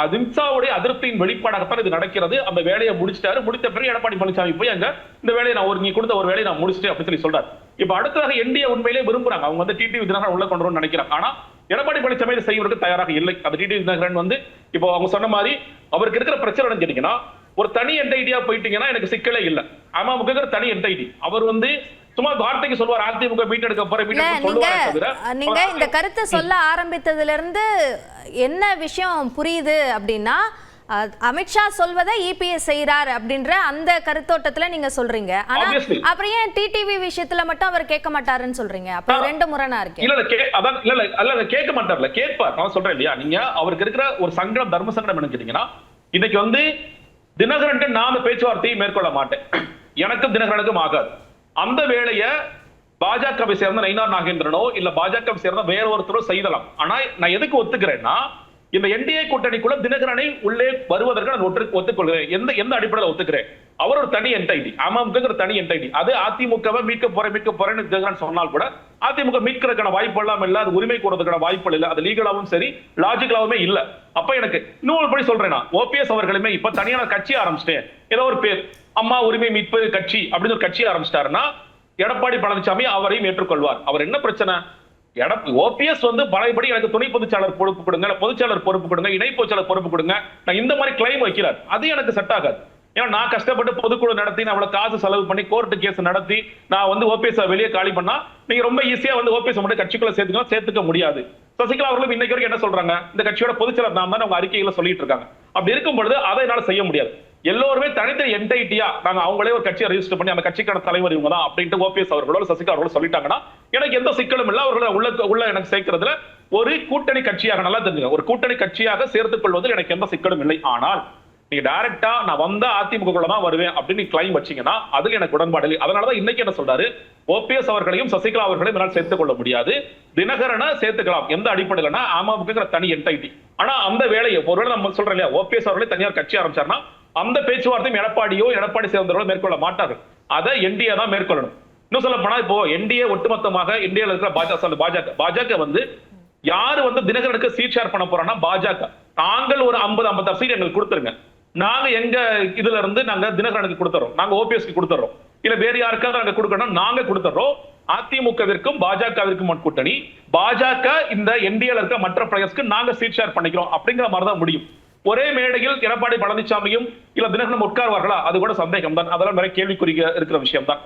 அதிமுகவுடைய அதிருப்தியின் வெளிப்பாடாகத்தான் இது நடக்கிறது. அந்த வேலையை முடிச்சிட்டாரு. முடித்த பிறகு எடப்பாடி பழனிசாமி போய் அங்க இந்த வேலையை நான் நீ கொடுத்த ஒரு வேலையை நான் முடிச்சிட்டேன் அப்படின்னு சொல்லி சொல்றாரு. இப்ப அடுத்ததாக என்டிஏ உண்மையிலே விரும்புறாங்க. அவங்க வந்து டிடிவி தினகரன் உள்ள கொண்டு வரணும்னு நினைக்கிறாங்க. ஆனா எடப்பாடி பழனிசாமி இதை செய்வதற்கு தயாராக இல்லை. அது டிடிவி தினகரன் வந்து இப்போ அவங்க சொன்ன மாதிரி அவருக்கு இருக்கிற பிரச்சனை கேட்டீங்கன்னா, ஒரு தனி என்ஐடியா போயிட்டீங்கன்னா எனக்கு சிக்கலே இல்லை. அமமுக தனி என்ஐடி. அவர் வந்து சும்மா வார்த்தைக்கு சொல்வார் அதிமுக மீட்டெடுக்க போற நீங்க இந்த கருத்தை சொல்ல ஆரம்பித்ததுல இருந்து என்ன விஷயம் புரியுது அப்படின்னா, அமித்ஷா சொல்வதை இபிஎஸ் செய்யறார் அப்படின்ற அந்த கருத்தோட்டத்துல நீங்க சொல்றீங்க. ஆனா அப்புறம் ஏன் டிடிவி விஷயத்துல மட்டும் அவர் கேட்க மாட்டாருன்னு சொல்றீங்க? அப்ப ரெண்டு முரணா இருக்கு. இல்ல கேட்க மாட்டார்ல, கேட்பார். நான் சொல்றேன் இல்லையா, நீங்க அவருக்கு இருக்கிற ஒரு சங்கடம், தர்ம சங்கடம் என்ன கேட்டீங்கன்னா, இன்னைக்கு வந்து தினகரன் நான் பேச்சுவார்த்தையை மேற்கொள்ள மாட்டேன், எனக்கும் தினகரனுக்கும் ஆகாது. அந்த வேலையை பாஜகவை சேர்ந்த நயினார் நாகேந்திரனோ இல்ல பாஜகவை சேர்ந்த வேற ஒருத்தரோ செய்யலாம். ஆனா நான் எதுக்கு ஒத்துக்கிறேன்னா, இந்த என்டிஏ கூட்டணிக்குள்ள தினகரனை உள்ளே வருவதற்கு நான் ஒத்துக்கொள்கிறேன். எந்த அடிப்படையில் ஒத்துக்கிறேன்? அவர் ஒரு தனி என்டைட்டி, அமமுக தனி என்டைட்டி. அது அதிமுகவை மீட்க போறேன்னு தினகரன் சொன்னால் கூட அதிமுக மீட்கிறதுக்கான வாய்ப்பு எல்லாம் இல்ல, அது உரிமை கூறதுக்கான வாய்ப்பு இல்ல, அது லீகலாவும் சரி லாஜிக்கலாவுமே இல்ல. அப்ப எனக்கு இன்னொரு படி சொல்றேன், ஓபிஎஸ் அவர்களுமே இப்ப தனியான கட்சி ஆரம்பிச்சிட்டேன், ஏதோ ஒரு பேர் அம்மா உரிமை மீட்பு கட்சி அப்படின்னு ஒரு கட்சி ஆரம்பிச்சிட்டாருன்னா எடப்பாடி பழனிசாமி அவரையும் ஏற்றுக்கொள்வார். அவர் என்ன பிரச்சனை? ஓபிஎஸ் வந்து பழையபடி எனக்கு துணை பொதுச்சாளர் பொறுப்பு கொடுங்க, பொதுச்சாளர் பொறுப்பு கொடுங்க, இணை பொதுச்சாளர் பொறுப்பு கொடுங்க, நான் இந்த மாதிரி கிளைம் வைக்கிறார். அது எனக்கு செட் ஆகாது. ஏன்னா நான் கஷ்டப்பட்டு பொதுக்குழு நடத்தி நான் அவ்வளவு காசு செலவு பண்ணி கோர்ட்டு கேஸ் நடத்தி நான் வந்து ஓபிஎஸ் வெளியே காலி பண்ணா நீங்க ரொம்ப ஈஸியா வந்து ஓபிஎஸ் மட்டும் கட்சிக்குள்ள சேர்த்துக்க முடியாது. சசிகலா அவர்களும் இன்னைக்கு வரைக்கும் என்ன சொல்றாங்க, இந்த கட்சியோட பொதுச்செயலர் நான் தான் அவங்க அறிக்கைகளை சொல்லிட்டு இருக்காங்க. அப்படி இருக்கும் பொழுது அதை என்னால செய்ய முடியாது. எல்லோருமே தனித்தனி என்டைட்டியா நாங்க அவங்களே ஒரு கட்சியை ரெஜிஸ்டர் பண்ணி அந்த கட்சிக்கான தலைவர் இவங்க தான் அப்படின்ட்டு ஓபிஎஸ் அவர்களோ சசிகலா அவர்களோ சொல்லிட்டாங்கன்னா எனக்கு எந்த சிக்கலும் இல்லை. அவர்களை உள்ள எனக்கு சேர்க்கிறதுல ஒரு கூட்டணி கட்சியாக, நல்லா தெரிஞ்சுங்க, ஒரு கூட்டணி கட்சியாக சேர்த்துக் கொள்வதில் எனக்கு எந்த சிக்கலும் இல்லை. ஆனால் நீங்க டைரக்டா நான் வந்த அதிமுக தான் வருவேன் அப்படின்னு கிளைம் வச்சீங்கன்னா அதுல எனக்கு உடன்பாடு இல்லை. அதனாலதான் இன்னைக்கு என்ன சொல்றாரு, ஓபிஎஸ் அவர்களையும் சசிகலா அவர்களையும் என்னால் சேர்த்துக் கொள்ள முடியாது, தினகரனை சேர்த்துக்கலாம். எந்த அடிப்படையிலனா அமமுக தனி என்டைட்டி. ஆனா அந்த வேலையை ஒருவேளை நம்ம சொல்றோம் இல்லையா, ஓபிஎஸ் அவர்களே தனியார் கட்சி ஆரம்பிச்சாருன்னா அந்த பேச்சுவார்த்தையும் எடப்பாடியோ எடப்பாடி சேர்ந்தவர்களோ மேற்கொள்ள மாட்டார்கள். அதை என்டிஏ தான் மேற்கொள்ளணும். இன்னும் சொல்ல போனா இப்போ என்டிஏ ஒட்டுமொத்தமாக இந்தியாவில் இருக்கிற பாஜக வந்து யாரு வந்து தினகரனுக்கு சீட் ஷேர் பண்ண போறோம்னா பாஜக. நாங்கள் ஒரு 50-56 சீட் எங்களுக்கு கொடுத்துருங்க, நாங்க எங்க இதுல இருந்து நாங்க தினகரனுக்கு கொடுத்துறோம், நாங்க ஓபிஎஸ்க்கு கொடுத்துறோம், இல்ல வேற யாருக்காவது நாங்க கொடுக்கணும் நாங்க கொடுத்துறோம். அதிமுகவிற்கும் பாஜகவிற்கும் கூட்டணி, பாஜக இந்த என்டிஏல இருக்க மற்ற பிளேயர்ஸ்க்கு நாங்க சீட் ஷேர் பண்ணிக்கிறோம் அப்படிங்கிற மாதிரி தான் முடியும். ஒரே மேடையில் எடப்பாடி பழனிசாமியும் இல்ல தினகரனும் உட்கார்வார்களா? அது கூட சந்தேகம் தான். அதெல்லாம் நிறைய கேள்விக்குறிய இருக்கிற விஷயம் தான்.